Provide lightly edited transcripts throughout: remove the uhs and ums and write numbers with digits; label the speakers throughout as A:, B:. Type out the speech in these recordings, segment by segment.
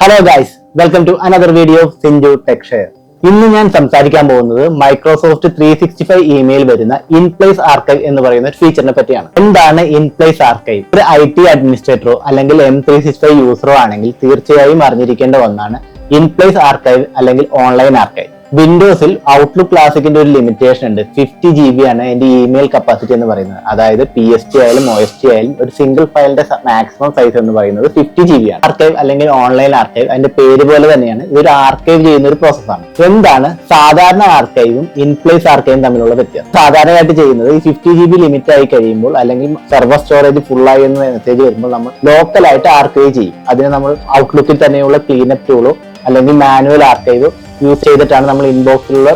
A: Hello guys, welcome to another video of Sinju tech share. ഇന്ന് ഞാൻ സംസാരിക്കാൻ പോകുന്നത് മൈക്രോസോഫ്റ്റ് 365 ഇമെയിൽ വരുന്ന ഇൻപ്ലേസ് ആർക്കൈവ് എന്ന് പറയുന്ന ഒരു ഫീച്ചറിനെ പറ്റിയാണ്. എന്താണ് ഇൻപ്ലേസ് ആർക്കൈവ്? ഒരു IT അഡ്മിനിസ്ട്രേറ്ററോ അല്ലെങ്കിൽ M365 യൂസറോ ആണെങ്കിൽ തീർച്ചയായും അറിഞ്ഞിരിക്കേണ്ട ഒന്നാണ് ഇൻപ്ലേസ് ആർക്കൈവ് അല്ലെങ്കിൽ ഓൺലൈൻ ആർക്കൈവ്. വിൻഡോസിൽ ഔട്ട്ലുക്ക് ക്ലാസിക്കിന്റെ ഒരു ലിമിറ്റേഷൻ ഉണ്ട്. 50 GB ആണ് എന്റെ ഇമെയിൽ കപ്പാസിറ്റി എന്ന് പറയുന്നത്. അതായത് PST ആയാലും OST ആയാലും ഒരു സിംഗിൾ ഫയലിന്റെ മാക്സിമം സൈസ് എന്ന് പറയുന്നത് 50 GB ആണ്. ആർക്കൈവ് അല്ലെങ്കിൽ ഓൺലൈൻ ആർക്കൈവ് അതിന്റെ പേര് പോലെ തന്നെയാണ്, ഇതൊരു ആർക്കൈവ് ചെയ്യുന്ന ഒരു പ്രോസസ്സാണ്. എന്താണ് സാധാരണ ആർക്കൈവും ഇൻപ്ലേസ് ആർക്കൈവും തമ്മിലുള്ള വ്യത്യാസം? സാധാരണയായിട്ട് ചെയ്യുന്നത് ഈ 50 GB ലിമിറ്റ് ആയി കഴിയുമ്പോൾ അല്ലെങ്കിൽ സെർവർ സ്റ്റോറേജ് ഫുൾ ആയി എന്ന മെസ്സേജ് വരുമ്പോൾ നമ്മൾ ലോക്കലായിട്ട് ആർക്കൈവ് ചെയ്യും. അതിന് നമ്മൾ ഔട്ട്ലുക്കിൽ തന്നെയുള്ള ക്ലീനപ്പ് ടൂളോ അല്ലെങ്കിൽ മാനുവൽ ആർക്കൈവോ യൂസ് ചെയ്തിട്ടാണ് നമ്മൾ ഇൻബോക്സിലുള്ള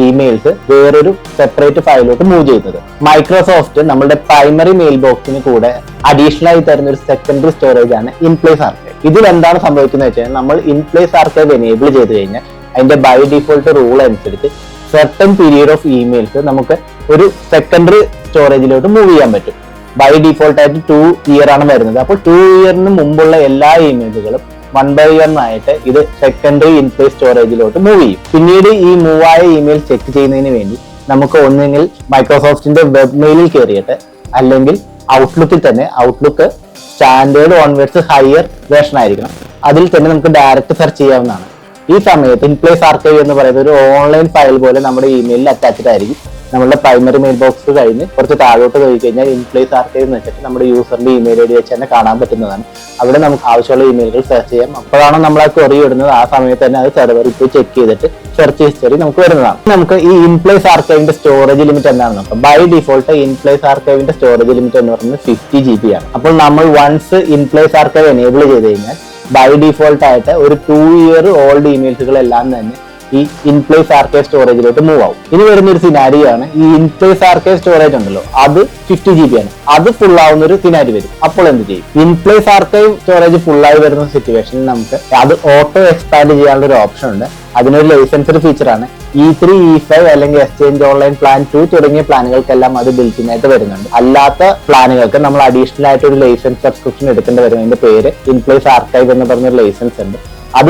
A: ഇമെയിൽസ് വേറൊരു സെപ്പറേറ്റ് ഫയലിലോട്ട് മൂവ് ചെയ്യുന്നത്. മൈക്രോസോഫ്റ്റ് നമ്മുടെ പ്രൈമറി മെയിൽ ബോക്സിന് കൂടെ അഡീഷണൽ ആയി തരുന്ന ഒരു സെക്കൻഡറി സ്റ്റോറേജ് ആണ് ഇൻപ്ലേസ് ആർക്കൈവ്. ഇതിൽ എന്താണ് സംഭവിക്കുന്നത് വെച്ചാൽ നമ്മൾ ഇൻപ്ലേസ് ആർക്കൈവ് എനേബിൾ ചെയ്ത് കഴിഞ്ഞാൽ അതിന്റെ ബൈ ഡിഫോൾട്ട് റൂൾ അനുസരിച്ച് സെർട്ടൺ പീരിയഡ് ഓഫ് ഇമെയിൽസ് നമുക്ക് ഒരു സെക്കൻഡറി സ്റ്റോറേജിലോട്ട് മൂവ് ചെയ്യാൻ പറ്റും. ബൈ ഡിഫോൾട്ട് ആയിട്ട് 2 year ആണ് വരുന്നത്. അപ്പോൾ 2 yearന് മുമ്പുള്ള എല്ലാ ഇമെയിലുകളും 1 by 1 ആയിട്ട് ഇത് സെക്കൻഡറി ഇൻപ്ലേസ് സ്റ്റോറേജിലോട്ട് മൂവ് ചെയ്യും. പിന്നീട് ഈ മൂവായ ഇമെയിൽ ചെക്ക് ചെയ്യുന്നതിന് വേണ്ടി നമുക്ക് ഒന്നെങ്കിൽ മൈക്രോസോഫ്റ്റിന്റെ വെബ് മെയിലിൽ കയറിയിട്ട് അല്ലെങ്കിൽ ഔട്ട്ലുക്കിൽ തന്നെ, outlook standard onwards higher version ആയിരിക്കണം, അതിൽ തന്നെ നമുക്ക് ഡയറക്റ്റ് സെർച്ച് ചെയ്യാവുന്നതാണ്. ഈ സമയത്ത് ഇൻപ്ലേസ് ആർക്കൈവ് എന്ന് പറയുന്നത് ഒരു ഓൺലൈൻ ഫയൽ പോലെ നമ്മുടെ ഇമെയിലിൽ അറ്റാച്ച്ഡ് ആയിരിക്കും. നമ്മുടെ പ്രൈമറി മെയിൽ ബോക്സ് കഴിഞ്ഞ് കുറച്ച് താഴോട്ട് പോയി കഴിഞ്ഞാൽ ഇൻപ്ലേസ് ആർക്കൈവ് എന്ന് വെച്ചിട്ട് നമ്മുടെ യൂസറിന്റെ ഇമെയിൽ ID വെച്ച് തന്നെ കാണാൻ പറ്റുന്നതാണ്. അവിടെ നമുക്ക് ആവശ്യമുള്ള ഇമെയിലുകൾ സെർച്ച് ചെയ്യാം. അപ്പോഴാണ് നമ്മൾ ആ ക്വറി ഇടുന്നത്, ആ സമയത്ത് തന്നെ അത് സെർവറിൽ പോയി ചെക്ക് ചെയ്തിട്ട് സെർച്ച് ഹിസ്റ്ററി നമുക്ക് വരുന്നതാണ്. നമുക്ക് ഈ ഇൻപ്ലേസ് ആർക്കൈവിന്റെ സ്റ്റോറേജ് ലിമിറ്റ് എന്താണെന്ന് നോക്കാം. ബൈ ഡിഫോൾട്ട് ഇൻപ്ലേസ് ആർക്കൈവിന്റെ സ്റ്റോറേജ് ലിമിറ്റ് എന്ന് പറയുന്നത് 50 GB ആണ്. അപ്പോൾ നമ്മൾ വൺസ് ഇൻപ്ലേസ് ആർക്കൈവ് എനേബിൾ ചെയ്ത് കഴിഞ്ഞാൽ ബൈ ഡിഫോൾട്ട് ആയിട്ട് ഒരു 2 year ഓൾഡ് ഇമെയിൽസുകളെല്ലാം തന്നെ ഈ ഇൻപ്ലേസ് ആർക്കൈവ് സ്റ്റോറേജിലോട്ട് മൂവ് ആവും. ഇനി വരുന്ന ഒരു സിനാരിയോ ആണ്, ഈ ഇൻപ്ലേസ് ആർക്കൈവ് സ്റ്റോറേജ് ഉണ്ടല്ലോ അത് 50 GB ആണ്, അത് ഫുൾ ആവുന്ന ഒരു സിനാരി വരും. അപ്പോൾ എന്ത് ചെയ്യും? ഇൻപ്ലേസ് ആർക്കൈവ് സ്റ്റോറേജ് ഫുൾ ആയി വരുന്ന സിറ്റുവേഷനിൽ നമുക്ക് അത് ഓട്ടോ എക്സ്പാൻഡ് ചെയ്യാനുള്ള ഒരു ഓപ്ഷൻ ഉണ്ട്. അതിനൊരു ലൈസൻസറി ഫീച്ചറാണ്. E3, E5 അല്ലെങ്കിൽ എക്സ്ചേഞ്ച് ഓൺലൈൻ പ്ലാൻ 2 തുടങ്ങിയ പ്ലാനുകൾക്കെല്ലാം അത് ബിൽറ്റ് ആയിട്ട് വരുന്നുണ്ട്. അല്ലാത്ത പ്ലാനുകൾക്ക് നമ്മൾ അഡീഷണൽ ആയിട്ട് ഒരു ലൈസൻസ് സബ്സ്ക്രിപ്ഷൻ എടുക്കേണ്ടി വരും. അതിന്റെ പേര് ഇൻപ്ലേസ് ആർക്കൈവ് എന്ന് പറഞ്ഞൊരു ലൈസൻസ് ഉണ്ട്. അത്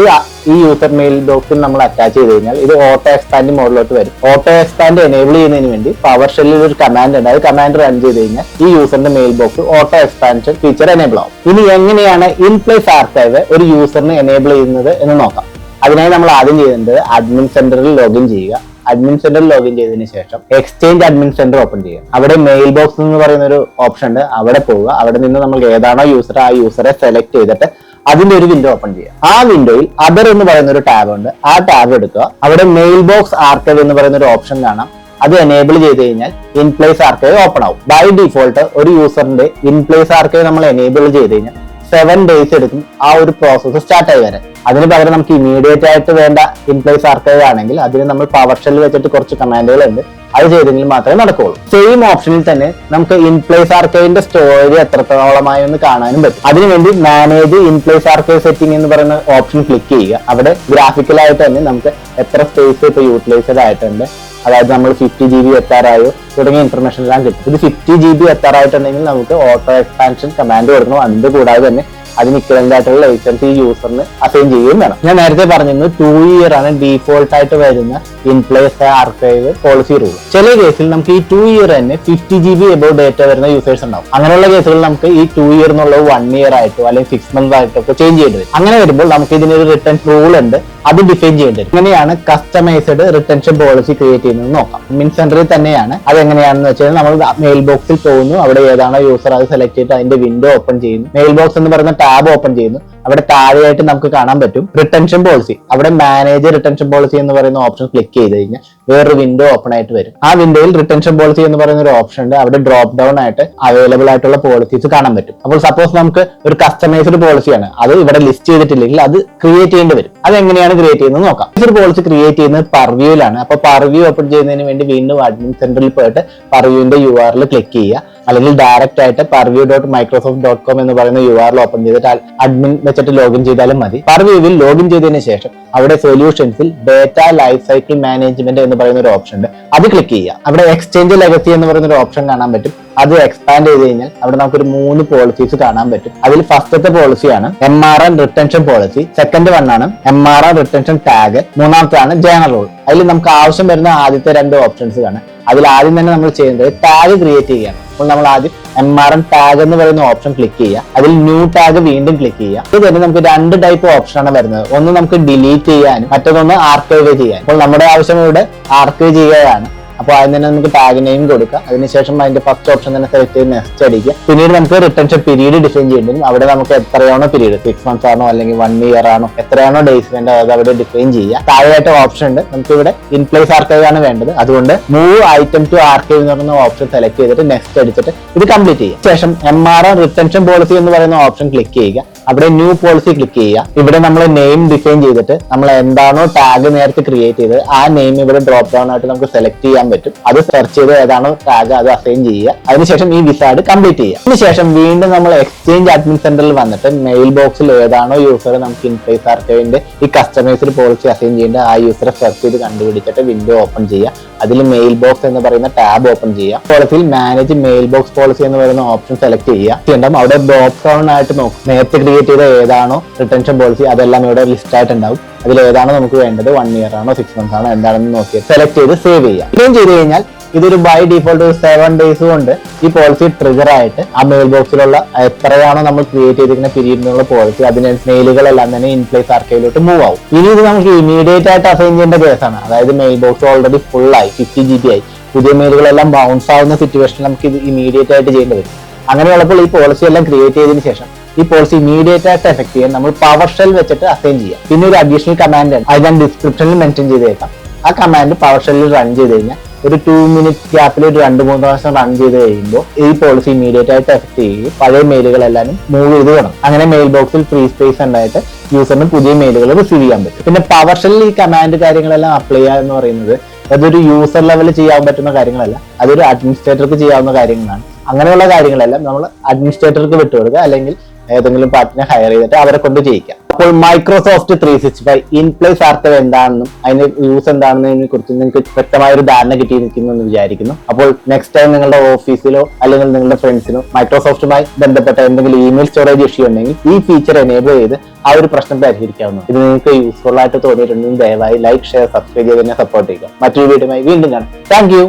A: ഈ യൂസർ മെയിൽ ബോക്സിൽ നമ്മൾ അറ്റാച്ച് ചെയ്ത് കഴിഞ്ഞാൽ ഇത് ഓട്ടോ എക്സ്പാൻഡ് മോഡിലോട്ട് വരും. ഓട്ടോ എക്സ്പാൻഡ് എനേബിൾ ചെയ്യുന്നതിന് വേണ്ടി പവർ ഷെല്ലിൽ ഒരു കമാൻഡ് ഉണ്ട്. അത് കമാൻഡ് റൺ ചെയ്ത് കഴിഞ്ഞാൽ ഈ യൂസറിന്റെ mail box auto expansion feature enable ആവും. ഇനി എങ്ങനെയാണ് ഇൻപ്ലേസ് ആർക്കൈവ് ഒരു യൂസറിന് എനേബിൾ ചെയ്യുന്നത് എന്ന് നോക്കാം. അതിനായി നമ്മൾ ആദ്യം ചെയ്യേണ്ടത് അഡ്മിൻ സെന്ററിൽ ലോഗിൻ ചെയ്യുക. അഡ്മിൻ സെന്ററിൽ ലോഗിൻ ചെയ്തതിനു ശേഷം എക്സ്ചേഞ്ച് അഡ്മിൻ സെന്റർ ഓപ്പൺ ചെയ്യുക. അവിടെ മെയിൽ ബോക്സ് എന്ന് പറയുന്ന ഒരു ഓപ്ഷൻ ഉണ്ട്, അവിടെ പോവുക. അവിടെ നിന്ന് നമ്മൾ ഏതാണോ യൂസർ ആ യൂസറെ സെലക്ട് ചെയ്തിട്ട് അതിന്റെ ഒരു വിൻഡോ ഓപ്പൺ ചെയ്യുക. ആ വിൻഡോയിൽ അതർ എന്ന് പറയുന്ന ഒരു ടാബ് ഉണ്ട്, ആ ടാബ് എടുക്കുക. അവിടെ മെയിൽ ബോക്സ് ആർക്കൈവ് എന്ന് പറയുന്ന ഒരു ഓപ്ഷൻ കാണാം, അത് എനേബിൾ ചെയ്ത് കഴിഞ്ഞാൽ ഇൻപ്ലേസ് ആർക്കൈവ് ഓപ്പൺ ആവും. ബൈ ഡിഫോൾട്ട് ഒരു യൂസറിന്റെ ഇൻപ്ലേസ് ആർക്കൈവ് നമ്മൾ എനേബിൾ ചെയ്ത് കഴിഞ്ഞാൽ 7 days എടുക്കും ആ ഒരു പ്രോസസ്സ് സ്റ്റാർട്ട് ആയി വരാൻ. അതിന് പകരം നമുക്ക് ഇമീഡിയറ്റ് ആയിട്ട് വേണ്ട ഇൻപ്ലേസ് ആർക്കൈവ് ആണെങ്കിൽ അതിന് നമ്മൾ പവർ ഷെൽ വെച്ചിട്ട് കുറച്ച് കമാൻഡുകൾ ഉണ്ട്, അത് ചെയ്തെങ്കിൽ മാത്രമേ നടക്കുകയുള്ളൂ. സെയിം ഓപ്ഷനിൽ തന്നെ നമുക്ക് ഇൻപ്ലേസ് ആർക്കൈവിന്റെ സ്റ്റോറേജ് എത്രത്തോളമായി എന്ന് കാണാനും പറ്റും. അതിനുവേണ്ടി മാനേജ് ഇൻപ്ലേസ് ആർക്കൈവ് സെറ്റിംഗ് എന്ന് പറയുന്ന ഓപ്ഷൻ ക്ലിക്ക് ചെയ്യുക. അവിടെ ഗ്രാഫിക്കലായിട്ട് തന്നെ നമുക്ക് എത്ര സ്പേസ് ഇപ്പൊ യൂട്ടിലൈസ്ഡ് ആയിട്ടുണ്ട്, അതായത് നമ്മൾ 50 GB എത്താറായോ തുടങ്ങിയ ഇൻഫർമേഷൻ എല്ലാം കിട്ടും. ഇത് 50 GB എത്താറായിട്ടുണ്ടെങ്കിൽ നമുക്ക് ഓട്ടോ എക്സ്പാൻഷൻ കമാൻഡ് കൊടുക്കണം. അതിന്റെ കൂടാതെ തന്നെ അതിന് ഇക്വലന്റ് ആയിട്ടുള്ള ലൈസൻസ് ഈ യൂസറിന് അസൈൻ ചെയ്യുകയും വേണം. ഞാൻ നേരത്തെ പറഞ്ഞിരുന്നു 2 year ആണ് ഡിഫോൾട്ട് ആയിട്ട് വരുന്ന ഇൻപ്ലേസ് ആർക്കൈവ് പോളിസി റൂൾ. ചില കേസിൽ നമുക്ക് ഈ 2 year തന്നെ 50 GB എബോവ് ഡേറ്റ വരുന്ന യൂസേഴ്സ് ഉണ്ടാവും. അങ്ങനെയുള്ള കേസുകളിൽ നമുക്ക് ഈ 2 year എന്നുള്ളത് 1 year ആയിട്ടോ അല്ലെങ്കിൽ 6 months ആയിട്ടോ ഒക്കെ ചേഞ്ച് ചെയ്യേണ്ടി വരും. അങ്ങനെ വരുമ്പോൾ നമുക്ക് ഇതിനൊരു റിട്ടേൺ റൂൾ ഉണ്ട്, അത് ഡിഫൈൻ ചെയ്യേണ്ടി വരും. ഇങ്ങനെയാണ് കസ്റ്റമൈസ്ഡ് റിട്ടൻഷൻ പോളിസി ക്രിയേറ്റ് ചെയ്യുന്നത് നോക്കാം. അഡ്മിൻ സെന്ററിൽ തന്നെയാണ്. അത് എങ്ങനെയാണെന്ന് വെച്ചാൽ നമ്മൾ മെയിൽ ബോക്സിൽ പോകുന്നു, അവിടെ ഏതാണോ യൂസർ അത് സെലക്ട് ചെയ്തിട്ട് അതിന്റെ വിൻഡോ ഓപ്പൺ ചെയ്യുന്നു. മെയിൽ ബോക്സ് എന്ന് പറയുന്ന ടാബ് ഓപ്പൺ ചെയ്യുന്നു. അവിടെ താഴെയായിട്ട് നമുക്ക് കാണാൻ പറ്റും റിട്ടൻഷൻ പോളിസി. അവിടെ മാനേജ് റിട്ടൻഷൻ പോളിസി എന്ന് പറയുന്ന ഓപ്ഷൻ ക്ലിക്ക് ചെയ്ത് കഴിഞ്ഞാൽ വേറൊരു വിൻഡോ ഓപ്പൺ ആയിട്ട് വരും. ആ വിൻഡോയിൽ റിട്ടൻഷൻ പോളിസി എന്ന് പറയുന്ന ഒരു ഓപ്ഷൻ ഉണ്ട്. അവിടെ ഡ്രോപ്പ് ഡൗൺ ആയിട്ട് അവൈലബിൾ ആയിട്ടുള്ള പോളിസീസ് കാണാൻ പറ്റും. അപ്പോൾ സപ്പോസ് നമുക്ക് ഒരു കസ്റ്റമൈസ്ഡ് പോളിസിയാണ്, അത് ഇവിടെ ലിസ്റ്റ് ചെയ്തിട്ടില്ലെങ്കിൽ അത് ക്രിയേറ്റ് ചെയ്യേണ്ടി വരും. അത് എങ്ങനെയാണ് ക്രിയേറ്റ് ചെയ്യുന്നത് നോക്കാം. ഒരു പോളിസി ക്രിയേറ്റ് ചെയ്യുന്നത് പർവ്യൂവിലാണ്. അപ്പൊ പർവ്യൂ ഓപ്പൺ ചെയ്യുന്നതിന് വേണ്ടി വീണ്ടും അഡ്മിൻ സെന്ററിൽ പോയിട്ട് പർവ്യൂവിന്റെ URL ക്ലിക്ക് ചെയ്യുക. അല്ലെങ്കിൽ ഡയറക്റ്റ് ആയിട്ട് purview.microsoft.com എന്ന് പറയുന്ന URL ഓപ്പൺ ചെയ്തിട്ട് അഡ്മിൻ വെച്ചിട്ട് ലോഗിൻ ചെയ്താലും മതി. പർവ്യൂവിൽ ലോഗിൻ ചെയ്തതിനു ശേഷം അവിടെ സൊല്യൂഷൻസിൽ ഡേറ്റ ലൈഫ് സൈക്കിൾ മാനേജ്മെന്റ് എന്ന് പറയുന്ന ഒരു ഓപ്ഷൻ ഉണ്ട്, അത് ക്ലിക്ക് ചെയ്യുക. അവിടെ എക്സ്ചേഞ്ച് ലെഗസി എന്ന് പറയുന്ന ഒരു ഓപ്ഷൻ കാണാൻ പറ്റും. അത് എക്സ്പാൻഡ് ചെയ്ത് കഴിഞ്ഞാൽ അവിടെ നമുക്കൊരു 3 പോളിസീസ് കാണാൻ പറ്റും. അതിൽ ഫസ്റ്റത്തെ പോളിസിയാണ് MRN retention policy, second one ആണ് MRN റിട്ടൻഷൻ ടാഗ്, മൂന്നാമത്താണ് ജനറൽ റൂൾ. അതിൽ നമുക്ക് ആവശ്യം വരുന്ന ആദ്യത്തെ 2 ഓപ്ഷൻസ് കാണാം. അതിൽ ആദ്യം തന്നെ നമ്മൾ ചെയ്യേണ്ടത് ടാഗ് ക്രിയേറ്റ് ചെയ്യുകയാണ്. അപ്പോൾ നമ്മൾ ആദ്യം MRN ടാഗ് എന്ന് പറയുന്ന ഓപ്ഷൻ ക്ലിക്ക് ചെയ്യുക. അതിൽ ന്യൂ ടാഗ് വീണ്ടും ക്ലിക്ക് ചെയ്യുക. ഇത് തന്നെ നമുക്ക് 2 ടൈപ്പ് ഓപ്ഷൻ ആണ് വരുന്നത്. ഒന്ന് നമുക്ക് ഡിലീറ്റ് ചെയ്യാനും മറ്റൊന്ന് ആർക്കൈവ് ചെയ്യാൻ. അപ്പോൾ നമ്മുടെ ആവശ്യം ഇവിടെ ആർക്കൈവ് ചെയ്യുകയാണ്. അപ്പോൾ അതിന് തന്നെ നമുക്ക് ടാഗ് നെയിം കൊടുക്കുക. അതിനുശേഷം അതിന്റെ ഫസ്റ്റ് ഓപ്ഷൻ തന്നെ സെലക്ട് ചെയ്ത് നെക്സ്റ്റ് അടിക്കുക. പിന്നീട് നമുക്ക് റിട്ടൻഷൻ പീരീഡ് ഡിഫൈൻ ചെയ്യേണ്ടതും അവിടെ നമുക്ക് എത്രയാണോ പീരീഡ് 6 months ആണോ അല്ലെങ്കിൽ 1 year ആണോ എത്രയാണോ ഡേയ്സ് വേണ്ടത് അത് അവിടെ ഡിഫൈൻ ചെയ്യുക. താഴെയായിട്ട് ഓപ്ഷൻ ഉണ്ട്, നമുക്ക് ഇവിടെ ഇൻപ്ലേസ് ആർക്കൈവ് ആണ് വേണ്ടത്. അതുകൊണ്ട് മൂവ് ഐറ്റം ടു ആർക്കൈവ് എന്ന് പറയുന്ന ഓപ്ഷൻ സെലക്ട് ചെയ്തിട്ട് നെക്സ്റ്റ് അടിച്ചിട്ട് ഇത് കംപ്ലീറ്റ് ചെയ്യുക. ശേഷം MRN റിട്ടൻഷൻ പോളിസി എന്ന് പറയുന്ന ഓപ്ഷൻ ക്ലിക്ക് ചെയ്യുക. അവിടെ ന്യൂ പോളിസി ക്ലിക്ക് ചെയ്യുക. ഇവിടെ നമ്മൾ നെയിം ഡിഫൈൻ ചെയ്തിട്ട് നമ്മൾ എന്താണോ ടാഗ് നേരത്തെ ക്രിയേറ്റ് ചെയ്തത് ആ നെയിം ഇവിടെ ഡ്രോപ്പ് ഡൗൺ ആയിട്ട് നമുക്ക് സെലക്ട് ചെയ്യാൻ പറ്റും. അത് സെർച്ച് ചെയ്ത് ഏതാണോ ടാഗ് അത് അസൈൻ ചെയ്യുക. അതിനുശേഷം ഈ വിസാർഡ് കംപ്ലീറ്റ് ചെയ്യുക. അതിനുശേഷം വീണ്ടും നമ്മൾ എക്സ്ചേഞ്ച് അഡ്മിൻ സെന്ററിൽ വന്നിട്ട് മെയിൽ ബോക്സിൽ ഏതാണോ യൂസർ നമുക്ക് ഇൻപ്ലേസ് ആർക്കൈവിന്റെ ഈ കസ്റ്റമൈസ്ഡ് പോളിസി അസൈൻ ചെയ്യേണ്ട ആ യൂസറെ സെർച്ച് ചെയ്ത് കണ്ടുപിടിച്ചിട്ട് വിൻഡോ ഓപ്പൺ ചെയ്യുക. അതിൽ മെയിൽ ബോക്സ് എന്ന് പറയുന്ന ടാബ് ഓപ്പൺ ചെയ്യുക. പോളിസിയിൽ മാനേജ് മെയിൽ ബോക്സ് പോളിസി എന്ന് പറയുന്ന ഓപ്ഷൻ സെലക്ട് ചെയ്യുക. അവിടെ ഡ്രോപ്പ് ഡൗൺ ആയിട്ട് നോക്കും നേരത്തെ ക്രിയേറ്റ് ചെയ്ത ഏതാണോ റിട്ടൻഷൻ പോളിസി അതെല്ലാം ഇവിടെ ലിസ്റ്റ് ആയിട്ടുണ്ടാവും. അതിൽ ഏതാണോ നമുക്ക് വേണ്ടത് 1 year ആണോ 6 months ആണോ എന്താണെന്ന് നോക്കി സെലക്ട് ചെയ്ത് സേവ് ചെയ്യുക. ഇത്രയും ചെയ്ത് കഴിഞ്ഞാൽ ഇതൊരു ബൈ ഡിഫോൾട്ട് 7 days കൊണ്ട് ഈ പോളിസി ട്രിഗർ ആയിട്ട് ആ മെയിൽ ബോക്സിലുള്ള എത്രയാണോ നമ്മൾ ക്രിയേറ്റ് ചെയ്തിരിക്കുന്ന പീരീഡിനുള്ള പോളിസി അതിന് മെയിലുകളെല്ലാം തന്നെ ഇൻപ്ലേസ് ആർക്കൈവിലോട്ട് മൂവ് ആവും. ഇനി ഇത് നമുക്ക് ഇമീഡിയറ്റ് ആയിട്ട് അസൈൻ ചെയ്യേണ്ട കേസാണ്. അതായത് മെയിൽ ബോക്സ് ഓൾറെഡി ഫുൾ ആയി 50 GB ആയി, പുതിയ മെയിലുകളെല്ലാം ബൗൺസ് ആവുന്ന സിറ്റുവേഷനിൽ നമുക്ക് ഇത് ഇമീഡിയറ്റ് ആയിട്ട് ചെയ്യേണ്ടി വരും. അങ്ങനെയുള്ളപ്പോൾ ഈ പോളിസി എല്ലാം ക്രിയേറ്റ് ചെയ്തതിനു ശേഷം ഈ പോളിസി ഇമീഡിയറ്റ് ആയിട്ട് എഫക്ട് ചെയ്യാൻ നമ്മൾ പവർ ഷെൽ വെച്ചിട്ട് അസൈൻ ചെയ്യാം. പിന്നെ ഒരു അഡീഷണൽ കമാൻഡ് ആണ്, അത് ഞാൻ ഡിസ്ക്രിപ്ഷനിൽ മെൻഷൻ ചെയ്തേക്കാം. ആ കമാൻഡ് പവർ ഷെല്ലിൽ റൺ ചെയ്ത് കഴിഞ്ഞാൽ ഒരു 2 minute ഗ്യാപ്പിൽ ഒരു 2-3 പ്രാവശ്യം റൺ ചെയ്ത് കഴിയുമ്പോൾ ഈ പോളിസി ഇമീഡിയറ്റ് ആയിട്ട് എഫക്ട് ചെയ്യുകയും പഴയ മെയിലുകളെല്ലാം മൂവ് ചെയ്ത് വേണം. അങ്ങനെ മെയിൽ ബോക്സിൽ ഫ്രീ സ്പേസ് ഉണ്ടായിട്ട് യൂസറിന് പുതിയ മെയിലുകൾ റിസീവ് ചെയ്യാൻ പറ്റും. പിന്നെ പവർ ഷെല്ലിൽ ഈ കമാൻഡ് കാര്യങ്ങളെല്ലാം അപ്ലൈ ചെയ്യുക എന്ന് പറയുന്നത് അതൊരു യൂസർ ലെവലിൽ ചെയ്യാൻ പറ്റുന്ന കാര്യങ്ങളല്ല, അതൊരു അഡ്മിനിസ്ട്രേറ്റർക്ക് ചെയ്യാവുന്ന കാര്യങ്ങളാണ്. അങ്ങനെയുള്ള കാര്യങ്ങളെല്ലാം നമ്മൾ അഡ്മിനിസ്ട്രേറ്റർക്ക് വിട്ടുകൊടുക്കുക അല്ലെങ്കിൽ ഏതെങ്കിലും പാർട്ടിനെ ഹയർ ചെയ്തിട്ട് അവരെ കൊണ്ട് ചെയ്യിക്കാം. അപ്പോൾ മൈക്രോസോഫ്റ്റ് 365 ഇൻപ്ലേസ് ആർക്കൈവ് എന്താണെന്നും അതിന്റെ യൂസ് എന്താണെന്നതിനെ കുറിച്ച് നിങ്ങൾക്ക് വ്യക്തമായ ഒരു ധാരണ കിട്ടിയിരിക്കുന്നു എന്ന് വിചാരിക്കുന്നു. അപ്പോൾ നെക്സ്റ്റ് ടൈം നിങ്ങളുടെ ഓഫീസിലോ അല്ലെങ്കിൽ നിങ്ങളുടെ ഫ്രണ്ട്സിനോ മൈക്രോസോഫ്റ്റുമായി ബന്ധപ്പെട്ട എന്തെങ്കിലും ഇമെയിൽ സ്റ്റോറേജ് ഇഷ്യൂ ഉണ്ടെങ്കിൽ ഈ ഫീച്ചർ എനേബിൾ ചെയ്ത് ആ ഒരു പ്രശ്നം പരിഹരിക്കാവുന്നതാണ്. ഇത് നിങ്ങൾക്ക് യൂസ്ഫുൾ ആയിട്ട് തോന്നിയിട്ടുണ്ടെങ്കിൽ ദയവായി ലൈക്ക്, ഷെയർ, സബ്സ്ക്രൈബ് ചെയ്ത് തന്നെ സപ്പോർട്ട് ചെയ്യുക. മറ്റൊരു വീഡിയോയുമായി വീണ്ടും കാണാം. Thank you.